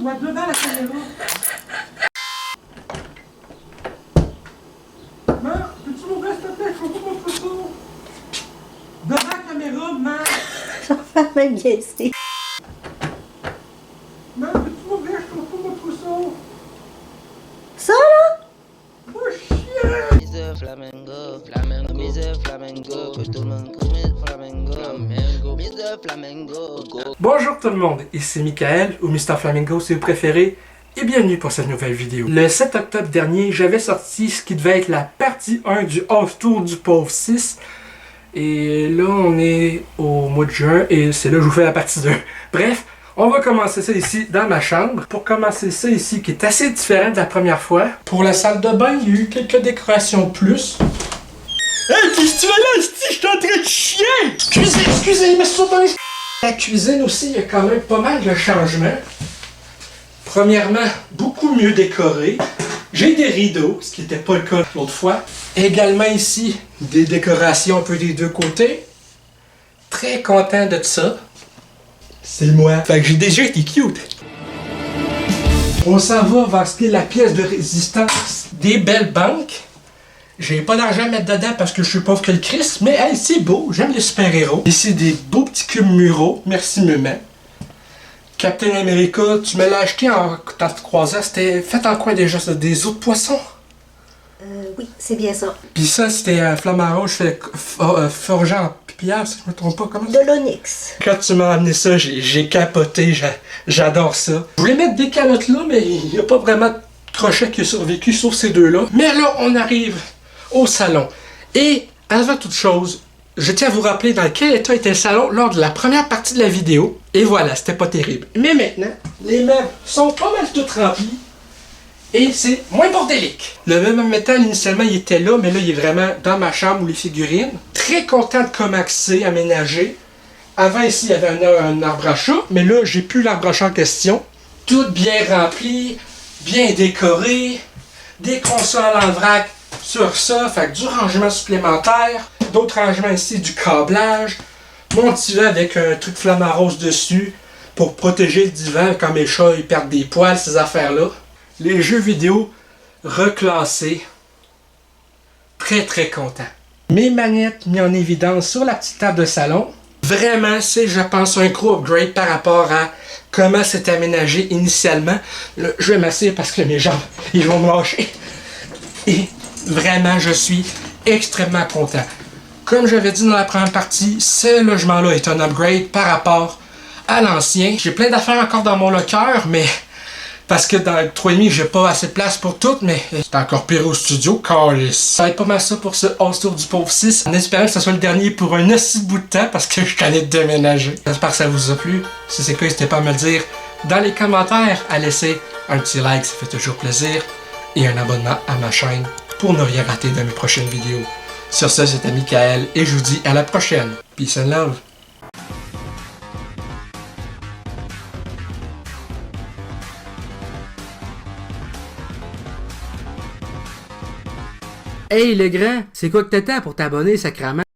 moi, devant la caméra. Maman, peux-tu m'ouvrir s'il te plaît? Je veux pas mon trousseau. Devant la caméra, maman. Je vais faire même guesser. Maman, peux-tu m'ouvrir? Je veux pas mon trousseau. Ça, là? Oh, chien! Mise flamengo, flamengo, mise flamengo, que tout le monde mise flamengo, flamengo, mise flamengo, go. Bonjour tout le monde, ici Michael, ou Mr Flamingo si vous préférez, et bienvenue pour cette nouvelle vidéo. Le 7 octobre dernier, j'avais sorti ce qui devait être la partie 1 du House Tour du Pauvre 6. Et là, on est au mois de juin, et c'est là que je vous fais la partie 2. Bref, on va commencer ça ici dans ma chambre. Pour commencer ça ici, qui est assez différent de la première fois. Pour la salle de bain, il y a eu quelques décorations de plus. Hey, qu'est-ce que tu fais là, ici? Je suis en train de chier! Excusez, mais ça dans la cuisine aussi, il y a quand même pas mal de changements. Premièrement, beaucoup mieux décoré. J'ai des rideaux, ce qui n'était pas le cas l'autre fois. Également ici, des décorations un peu des deux côtés. Très content de ça. C'est moi. Fait que j'ai déjà été cute. On s'en va vers ce qui est la pièce de résistance des belles banques. J'ai pas d'argent à mettre dedans parce que je suis pauvre que le Christ, mais hey, c'est beau, j'aime les super-héros. Ici, des beaux petits cubes muraux, merci maman. Captain America, tu me l'as acheté en temps de croisière, c'était fait en quoi déjà ça? Des os de poisson? Oui, c'est bien ça. Puis ça, c'était Flamand Rouge, forgé en pierre, si je me trompe pas, comment De l'onyx. Quand tu m'as amené ça, j'ai capoté, j'adore ça. Je voulais mettre des calottes là, mais il n'y a pas vraiment de crochet qui a survécu, sauf ces deux-là. Mais là, on arrive au salon. Et, avant toute chose, je tiens à vous rappeler dans quel état était le salon lors de la première partie de la vidéo. Et voilà, c'était pas terrible. Mais maintenant, les meubles sont pas mal toutes remplis. Et c'est moins bordélique. Le même métal, initialement, il était là, mais là, il est vraiment dans ma chambre où les figurines. Très content de comment c'est aménagé. Avant, ici, il y avait un arbre à chat, mais là, j'ai plus l'arbre à chat en question. Tout bien rempli, bien décoré. Des consoles en vrac sur ça, fait que du rangement supplémentaire. D'autres rangements ici, du câblage. Mon divan avec un truc flamant rose dessus pour protéger le divan quand mes chats ils perdent des poils, ces affaires-là. Les jeux vidéo reclassés. Très très content. Mes manettes mis en évidence sur la petite table de salon. Vraiment, c'est, je pense, un gros upgrade par rapport à comment c'était aménagé initialement. Là, je vais m'asseoir parce que mes jambes, ils vont me lâcher. Et vraiment, je suis extrêmement content. Comme j'avais dit dans la première partie, ce logement-là est un upgrade par rapport à l'ancien. J'ai plein d'affaires encore dans mon locker, mais parce que dans le 3,5, j'ai pas assez de place pour tout, mais c'est encore pire au studio, car ça va être pas mal ça pour ce House Tour du Pauvre 6. En espérant que ce soit le dernier pour un aussi bout de temps, parce que je connais de déménager. J'espère que ça vous a plu. Si c'est le cas, n'hésitez pas à me le dire dans les commentaires, à laisser un petit like, ça fait toujours plaisir, et un abonnement à ma chaîne pour ne rien rater de mes prochaines vidéos. Sur ce, c'était Michael, et je vous dis à la prochaine. Peace and love. Hey le grand, c'est quoi que t'attends pour t'abonner, sacrément?